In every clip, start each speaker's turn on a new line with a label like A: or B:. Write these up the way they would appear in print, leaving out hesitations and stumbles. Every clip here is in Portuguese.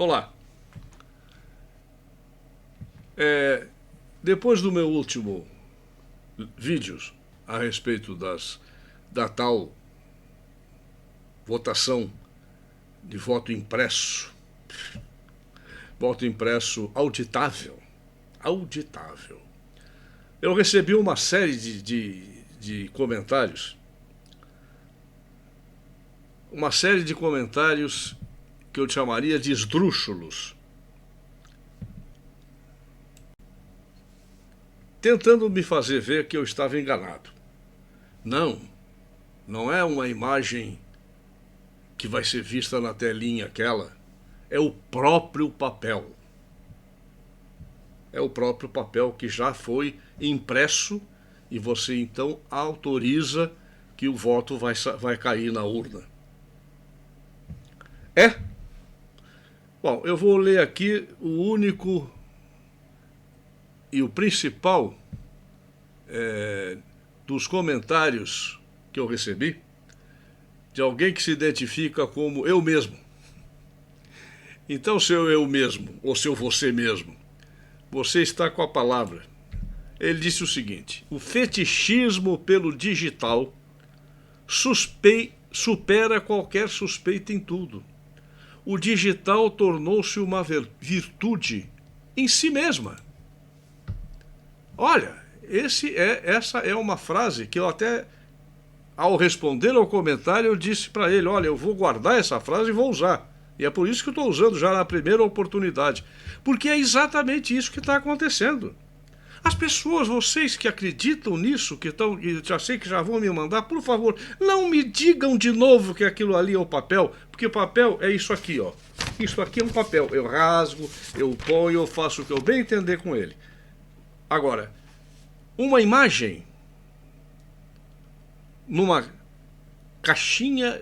A: Olá. Depois do meu último vídeo a respeito da tal votação de voto impresso auditável, eu recebi uma série de comentários, que eu chamaria de esdrúxulos, tentando me fazer ver que eu estava enganado. Não é uma imagem que vai ser vista na telinha aquela, é o próprio papel. É o próprio papel que já foi impresso e você então autoriza que o voto vai cair na urna. Bom, eu vou ler aqui o único e o principal dos comentários que eu recebi de alguém que se identifica como eu mesmo. Então, seu eu mesmo, ou seu você mesmo, você está com a palavra. Ele disse o seguinte: o fetichismo pelo digital supera qualquer suspeita em tudo. O digital tornou-se uma virtude em si mesma. Olha, essa é uma frase que eu até, ao responder ao comentário, eu disse para ele: olha, eu vou guardar essa frase e vou usar. E é por isso que eu estou usando já na primeira oportunidade. Porque é exatamente isso que está acontecendo. As pessoas, vocês que acreditam nisso, que já sei que já vão me mandar, por favor, não me digam de novo que aquilo ali é o papel, porque o papel é isso aqui, ó. Isso aqui é um papel. Eu rasgo, eu ponho, eu faço o que eu bem entender com ele. Agora, uma imagem numa caixinha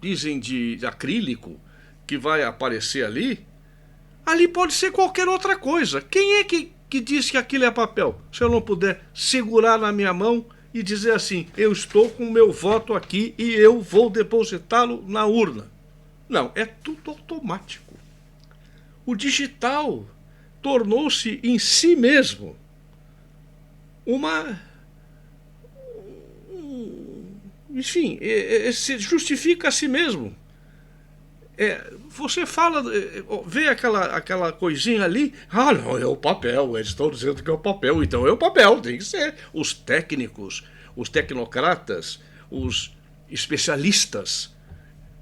A: dizem de acrílico que vai aparecer ali pode ser qualquer outra coisa. Quem é que diz que aquilo é papel? Se eu não puder segurar na minha mão e dizer assim: eu estou com o meu voto aqui e eu vou depositá-lo na urna. Não, é tudo automático. O digital tornou-se em si mesmo enfim, se justifica a si mesmo. Você fala, vê aquela coisinha ali, não, é o papel, eles estão dizendo que é o papel, então é o papel, tem que ser. Os técnicos, os tecnocratas, os especialistas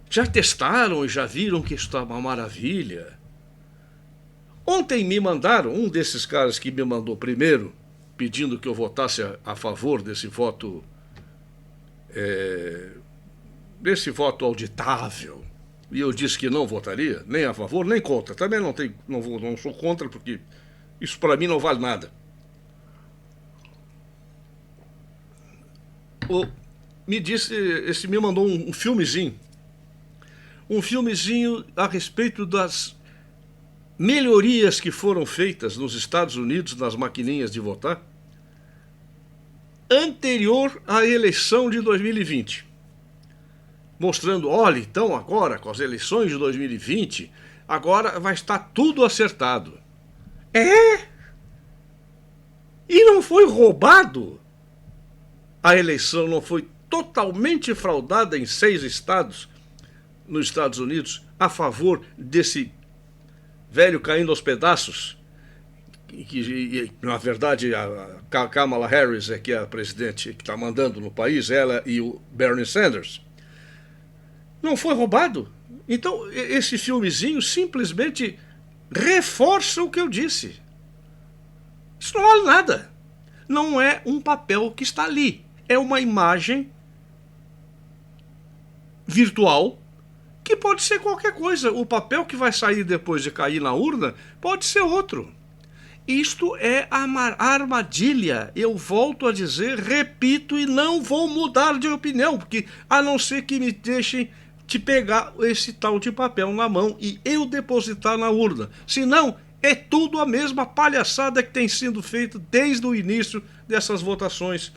A: já testaram e já viram que isso está uma maravilha. Ontem me mandaram, um desses caras que me mandou primeiro, pedindo que eu votasse a favor desse voto auditável, e eu disse que não votaria, nem a favor, nem contra. Também não sou contra, porque isso para mim não vale nada. Me mandou um filmezinho a respeito das melhorias que foram feitas nos Estados Unidos nas maquininhas de votar anterior à eleição de 2020. Mostrando, olha, então agora, com as eleições de 2020, agora vai estar tudo acertado. E não foi roubado? A eleição não foi totalmente fraudada em 6 estados nos Estados Unidos a favor desse velho caindo aos pedaços? Que na verdade a Kamala Harris é que é a presidente que está mandando no país, ela e o Bernie Sanders. Não foi roubado? Então esse filmezinho simplesmente reforça o que eu disse. Isso não vale nada. Não é um papel que está ali. É uma imagem virtual que pode ser qualquer coisa. O papel que vai sair depois de cair na urna pode ser outro. Isto é a armadilha. Eu volto a dizer, repito, e não vou mudar de opinião, porque a não ser que me deixem de pegar esse tal de papel na mão e eu depositar na urna. Senão, é tudo a mesma palhaçada que tem sido feita desde o início dessas votações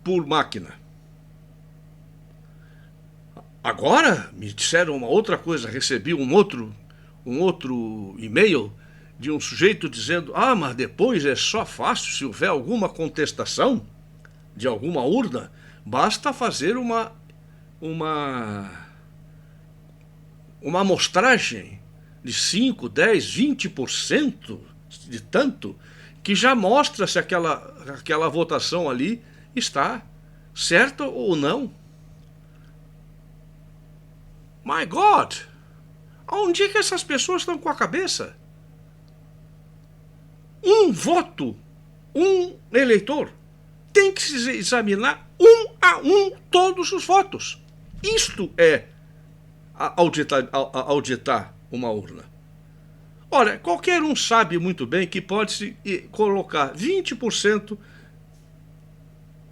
A: por máquina. Agora me disseram uma outra coisa, recebi um outro e-mail de um sujeito dizendo: ah, mas depois é só fácil, se houver alguma contestação de alguma urna, basta fazer uma amostragem de 5, 10, 20% de tanto, que já mostra se aquela votação ali está certa ou não. My God! Aonde é que essas pessoas estão com a cabeça? Um voto, um eleitor, tem que se examinar um a um todos os votos. Isto é auditar uma urna. Ora, qualquer um sabe muito bem que pode-se colocar 20%,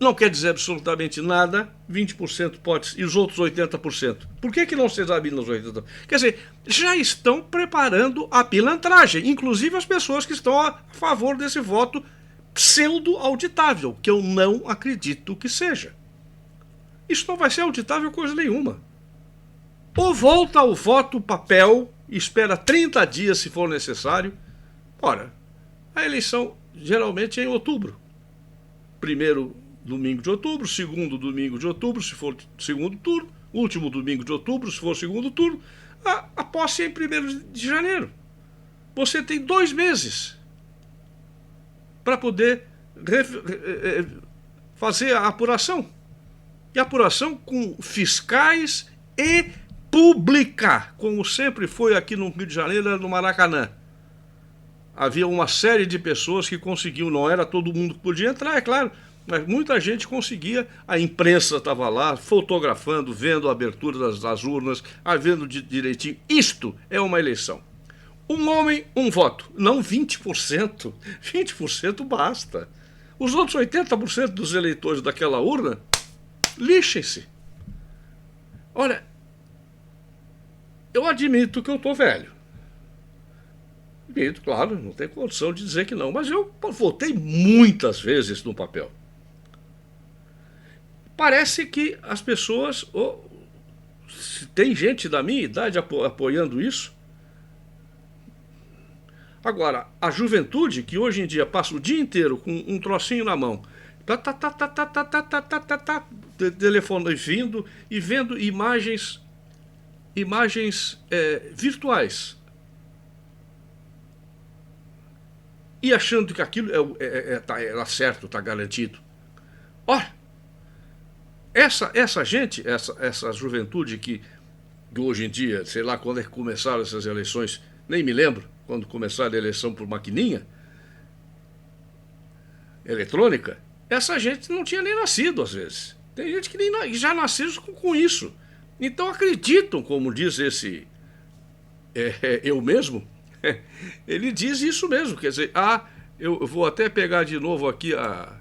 A: não quer dizer absolutamente nada, 20% pode, e os outros 80%. Por que não se examina os 80%? Quer dizer, já estão preparando a pilantragem, inclusive as pessoas que estão a favor desse voto pseudo-auditável, que eu não acredito que seja. Isso não vai ser auditável coisa nenhuma. Ou volta ao voto papel, espera 30 dias se for necessário. Ora, a eleição geralmente é em outubro. Primeiro domingo de outubro, segundo domingo de outubro, se for segundo turno, último domingo de outubro, se for segundo turno, a posse é em 1º de janeiro. Você tem 2 meses para poder fazer a apuração. E apuração com fiscais e pública, como sempre foi aqui no Rio de Janeiro, no Maracanã. Havia uma série de pessoas que conseguiam, não era todo mundo que podia entrar, é claro, mas muita gente conseguia, a imprensa estava lá, fotografando, vendo a abertura das urnas, vendo direitinho. Isto é uma eleição. Um homem, um voto, não 20%. 20% basta. Os outros 80% dos eleitores daquela urna, lixem-se. Olha, eu admito que eu estou velho. Admito, claro, não tem condição de dizer que não, mas eu votei muitas vezes no papel. Parece que as pessoas, tem gente da minha idade apoiando isso. Agora, a juventude que hoje em dia passa o dia inteiro com um trocinho na mão, telefone vindo e vendo imagens virtuais, e achando que aquilo era certo, está garantido. Olha, essa gente, essa juventude que hoje em dia, sei lá quando é que começaram essas eleições, nem me lembro, quando começaram a eleição por maquininha eletrônica, essa gente não tinha nem nascido às vezes. Tem gente que já nasceu com isso. Então acreditam, como diz esse eu mesmo, ele diz isso mesmo, quer dizer, eu vou até pegar de novo aqui a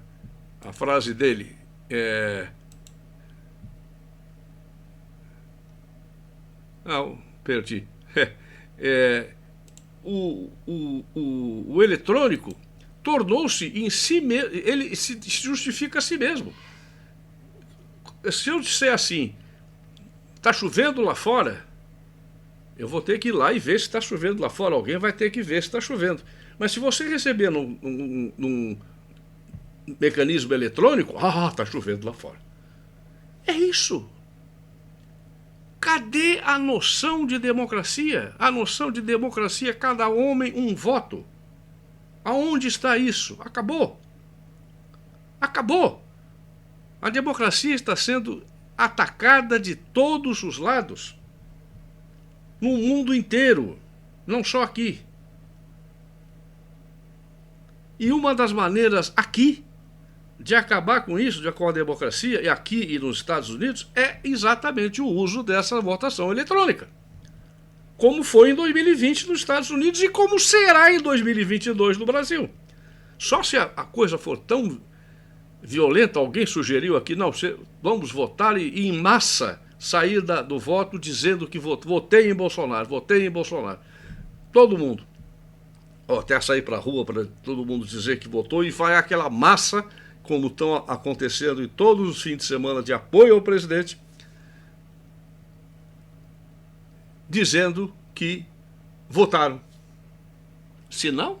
A: frase dele, perdi. O eletrônico tornou-se em si mesmo, ele se justifica a si mesmo. Se eu disser assim, está chovendo lá fora, eu vou ter que ir lá e ver se está chovendo lá fora. Alguém vai ter que ver se está chovendo. Mas se você receber num mecanismo eletrônico, está chovendo lá fora. É isso. Cadê a noção de democracia? A noção de democracia, cada homem um voto. Aonde está isso? Acabou. Acabou. A democracia está sendo atacada de todos os lados. No mundo inteiro, não só aqui. E uma das maneiras aqui de acabar com isso, com a democracia, e aqui e nos Estados Unidos, é exatamente o uso dessa votação eletrônica. Como foi em 2020 nos Estados Unidos e como será em 2022 no Brasil. Só se a coisa for tão violenta, alguém sugeriu aqui, não, vamos votar e em massa sair do voto dizendo que votei em Bolsonaro, votei em Bolsonaro. Todo mundo. Até sair para a rua para todo mundo dizer que votou e vai aquela massa, como estão acontecendo em todos os fins de semana de apoio ao presidente. dizendo que votaram. Se não,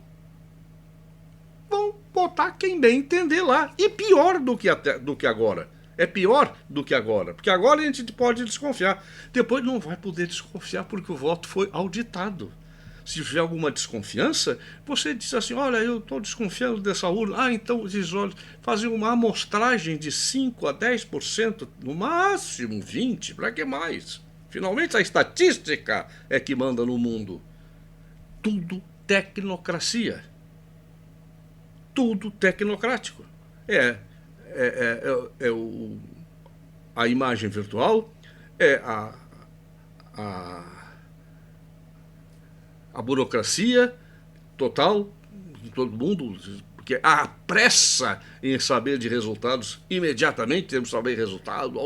A: vão votar quem bem entender lá. E pior do que agora. É pior do que agora. Porque agora a gente pode desconfiar. Depois não vai poder desconfiar porque o voto foi auditado. Se tiver alguma desconfiança, você diz assim, olha, eu estou desconfiando dessa urna. Ah, então diz, olha, fazer uma amostragem de 5% a 10%, no máximo 20%, para que mais? Finalmente a estatística é que manda no mundo. Tudo tecnocracia. Tudo tecnocrático. A imagem virtual, é a burocracia total de todo mundo, porque há pressa em saber de resultados. Imediatamente temos que saber resultado,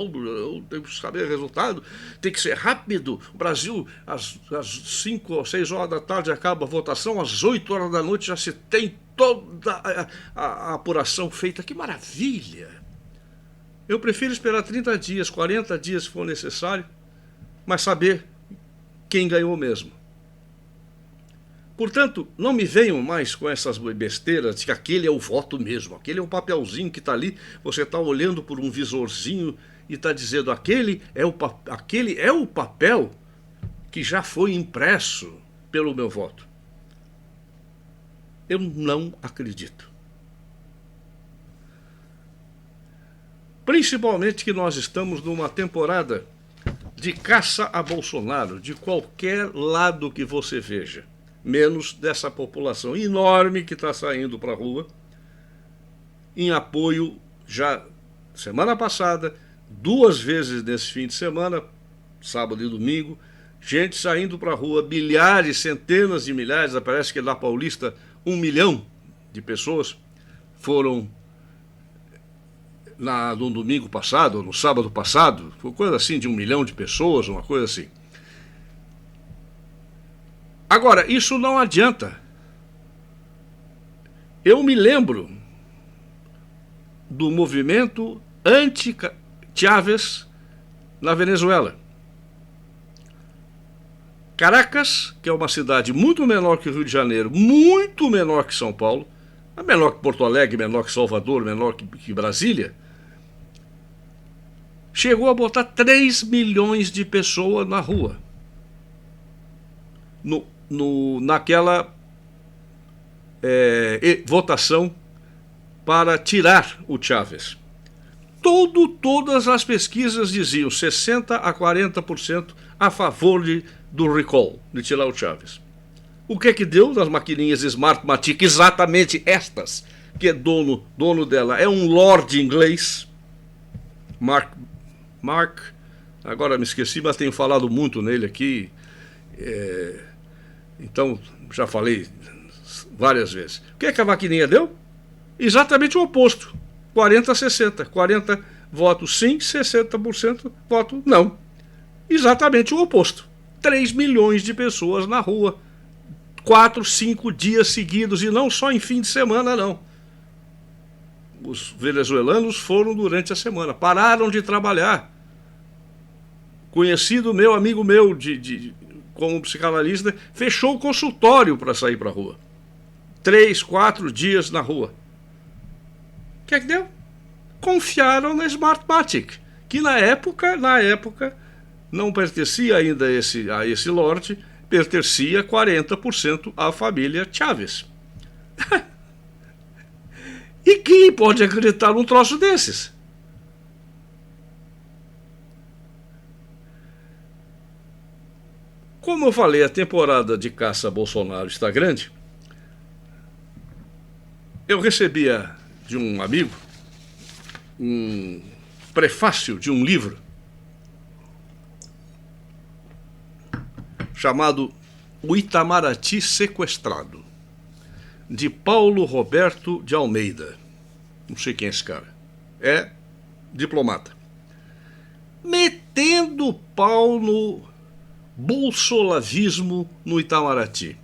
A: temos que saber resultado, tem que ser rápido. O Brasil, às 5 ou 6 horas da tarde acaba a votação, às 8 horas da noite já se tem toda a apuração feita. Que maravilha! Eu prefiro esperar 30 dias, 40 dias se for necessário, mas saber quem ganhou mesmo. Portanto, não me venham mais com essas besteiras de que aquele é o voto mesmo, aquele é o papelzinho que está ali, você está olhando por um visorzinho e está dizendo aquele é o papel que já foi impresso pelo meu voto. Eu não acredito. Principalmente que nós estamos numa temporada de caça a Bolsonaro, de qualquer lado que você veja. Menos dessa população enorme que está saindo para a rua, em apoio, já semana passada, 2 vezes nesse fim de semana, sábado e domingo, gente saindo para a rua, milhares, centenas de milhares, parece que na Paulista 1 milhão de pessoas foram no domingo passado, ou no sábado passado, foi coisa assim de 1 milhão de pessoas, uma coisa assim. Agora, isso não adianta. Eu me lembro do movimento anti-Chávez na Venezuela. Caracas, que é uma cidade muito menor que o Rio de Janeiro, muito menor que São Paulo, menor que Porto Alegre, menor que Salvador, menor que Brasília, chegou a botar 3 milhões de pessoas na rua. Naquela votação para tirar o Chávez. Todas as pesquisas diziam 60% a 40% a favor do recall, de tirar o Chávez. O que deu das maquininhas Smartmatic, exatamente estas, que é dono dela, é um lord inglês, Mark, agora me esqueci, mas tenho falado muito nele aqui, então já falei várias vezes. O que a maquininha deu? Exatamente o oposto, 40 a 60, 40 votos sim, 60% voto não. Exatamente o oposto. 3 milhões de pessoas na rua, 4, 5 dias seguidos, e não só em fim de semana, não. Os venezuelanos foram durante a semana, pararam de trabalhar. Conhecido meu, amigo meu, como psicanalista, fechou o consultório para sair para a rua. 3, 4 dias na rua. O que deu? Confiaram na Smartmatic, que na época não pertencia ainda a esse lorde, pertencia 40% à família Chávez. E quem pode acreditar num troço desses? Como eu falei, a temporada de caça a Bolsonaro está grande. Eu recebia de um amigo um prefácio de um livro chamado O Itamaraty Sequestrado, de Paulo Roberto de Almeida. Não sei quem é esse cara. É diplomata. Metendo pau no bolsolavismo no Itamaraty.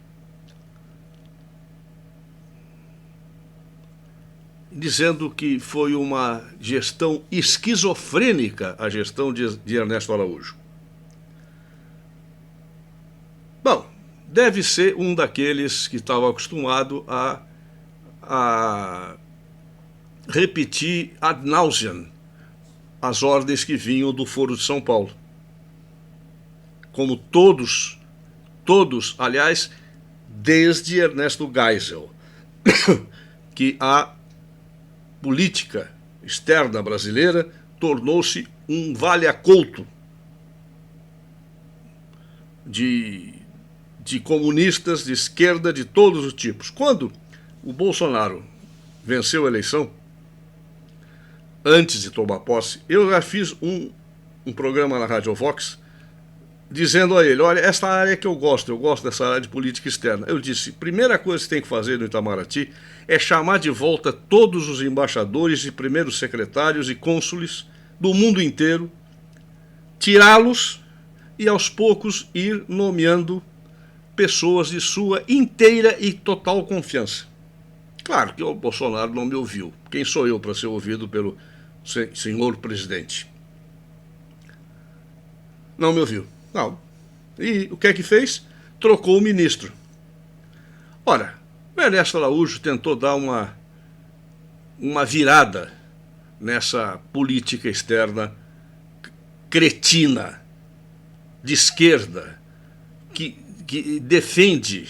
A: Dizendo que foi uma gestão esquizofrênica a gestão de Ernesto Araújo. deve ser um daqueles que estava acostumado a repetir ad nauseam as ordens que vinham do Foro de São Paulo. Como todos, aliás, desde Ernesto Geisel, que a política externa brasileira tornou-se um vale-acolto de comunistas de esquerda de todos os tipos. Quando o Bolsonaro venceu a eleição, antes de tomar posse, eu já fiz um programa na Rádio Vox dizendo a ele, olha, essa área que eu gosto dessa área de política externa. Eu disse, primeira coisa que tem que fazer no Itamaraty é chamar de volta todos os embaixadores e primeiros secretários e cônsules do mundo inteiro, tirá-los e aos poucos ir nomeando pessoas de sua inteira e total confiança. Claro que o Bolsonaro não me ouviu. Quem sou eu para ser ouvido pelo senhor presidente? Não me ouviu. Não. E o que é que fez? Trocou o ministro. Ora, o Ernesto Araújo tentou dar uma virada nessa política externa cretina, de esquerda, que defende,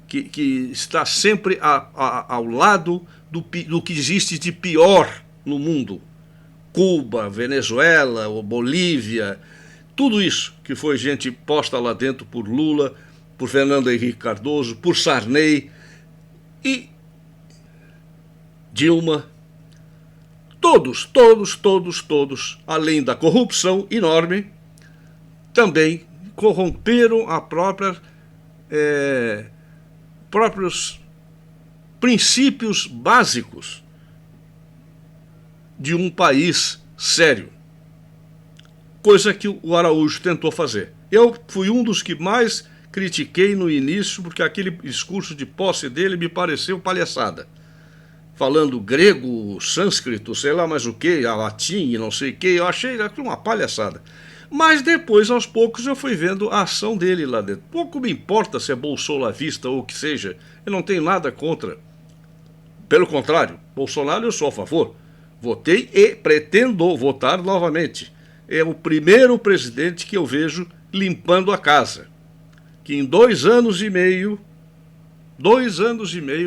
A: que está sempre ao lado do que existe de pior no mundo. Cuba, Venezuela, Bolívia, tudo isso que foi gente posta lá dentro por Lula, por Fernando Henrique Cardoso, por Sarney e Dilma. Todos, além da corrupção enorme, também corromperam a próprios princípios básicos de um país sério. Coisa que o Araújo tentou fazer. Eu fui um dos que mais critiquei no início, porque aquele discurso de posse dele me pareceu palhaçada. Falando grego, sânscrito, sei lá mais o que, latim e não sei o que, eu achei uma palhaçada. Mas depois, aos poucos, eu fui vendo a ação dele lá dentro. Pouco me importa se é bolsolavista ou o que seja, eu não tenho nada contra. Pelo contrário, Bolsonaro eu sou a favor. Votei e pretendo votar novamente. É o primeiro presidente que eu vejo limpando a casa. Que em 2 anos e meio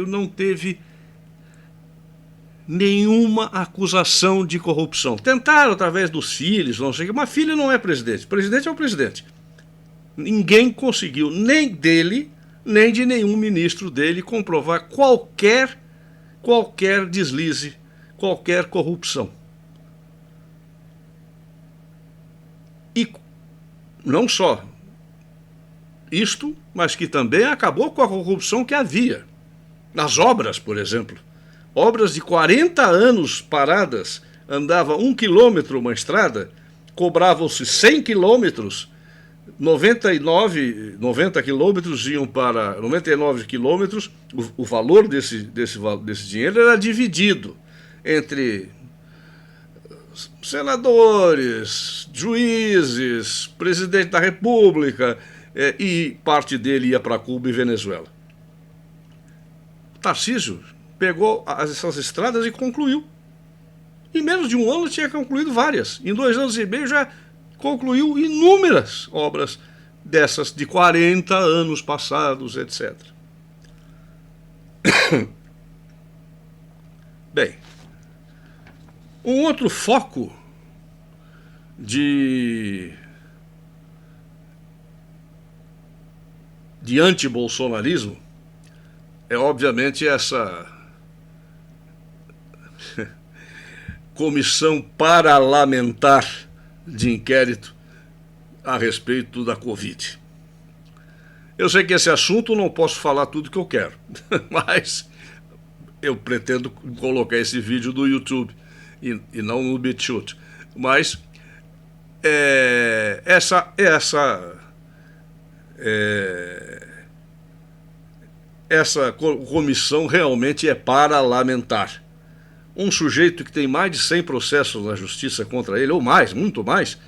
A: não teve nenhuma acusação de corrupção. Tentaram através dos filhos, não sei o que, mas filho não é presidente. Presidente é o presidente. Ninguém conseguiu, nem dele, nem de nenhum ministro dele, comprovar qualquer deslize, qualquer corrupção. E não só isto, mas que também acabou com a corrupção que havia. Nas obras, por exemplo. Obras de 40 anos paradas, andava 1 quilômetro uma estrada, cobravam-se 100 quilômetros, 90 quilômetros iam para 99 quilômetros, o valor desse dinheiro era dividido entre senadores, juízes, presidente da República, e parte dele ia para Cuba e Venezuela. Tarcísio pegou essas estradas e concluiu. Em menos de 1 ano tinha concluído várias. Em 2 anos e meio já concluiu inúmeras obras dessas de 40 anos passados, etc. Bem, um outro foco de antibolsonarismo é obviamente essa comissão parlamentar de inquérito a respeito da Covid. Eu sei que esse assunto não posso falar tudo que eu quero, mas eu pretendo colocar esse vídeo no YouTube e não no BitChute. Mas essa comissão realmente é parlamentar. Um sujeito que tem mais de 100 processos na justiça contra ele, ou mais, muito mais,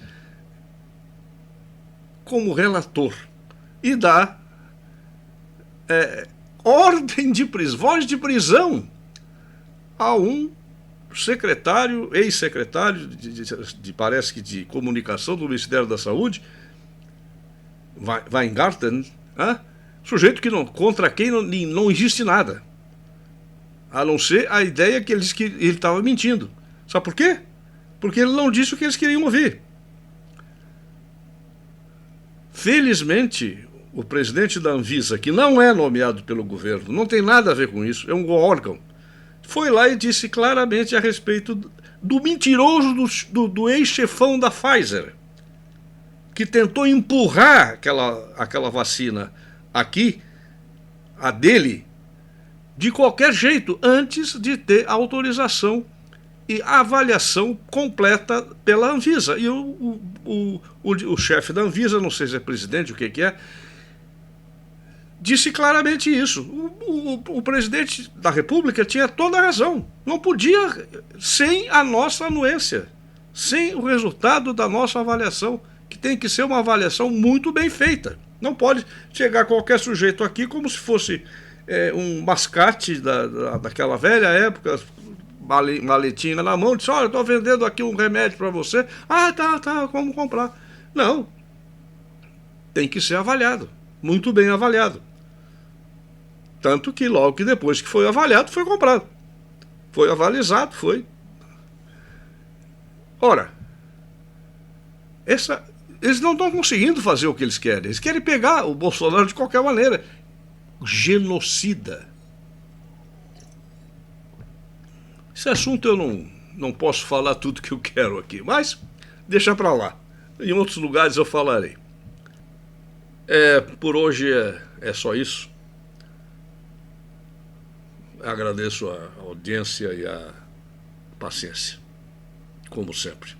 A: como relator, e dá ordem de prisão, voz de prisão a um secretário, ex-secretário, parece que de comunicação do Ministério da Saúde, Weingarten, sujeito que contra quem não existe nada, a não ser a ideia que ele estava mentindo. Sabe por quê? Porque ele não disse o que eles queriam ouvir. Felizmente, o presidente da Anvisa, que não é nomeado pelo governo, não tem nada a ver com isso, é um órgão, foi lá e disse claramente a respeito do mentiroso do ex-chefão da Pfizer, que tentou empurrar aquela vacina aqui, a dele, de qualquer jeito, antes de ter autorização e avaliação completa pela Anvisa. E o chefe da Anvisa, não sei se é presidente, o que é, disse claramente isso. O presidente da República tinha toda a razão. Não podia, sem a nossa anuência, sem o resultado da nossa avaliação, que tem que ser uma avaliação muito bem feita. Não pode chegar qualquer sujeito aqui como se fosse um mascate daquela velha época, maletinha na mão, disse: olha, estou vendendo aqui um remédio para você. Ah, tá, vamos comprar. Não. Tem que ser avaliado. Muito bem avaliado. Tanto que logo que depois que foi avaliado, foi comprado. Foi avalizado, foi. Ora, eles não estão conseguindo fazer o que eles querem. Eles querem pegar o Bolsonaro de qualquer maneira. Genocida. Esse assunto eu não posso falar tudo que eu quero aqui, mas deixa para lá. Em outros lugares eu falarei. Por hoje é só isso. Agradeço a audiência e a paciência, como sempre.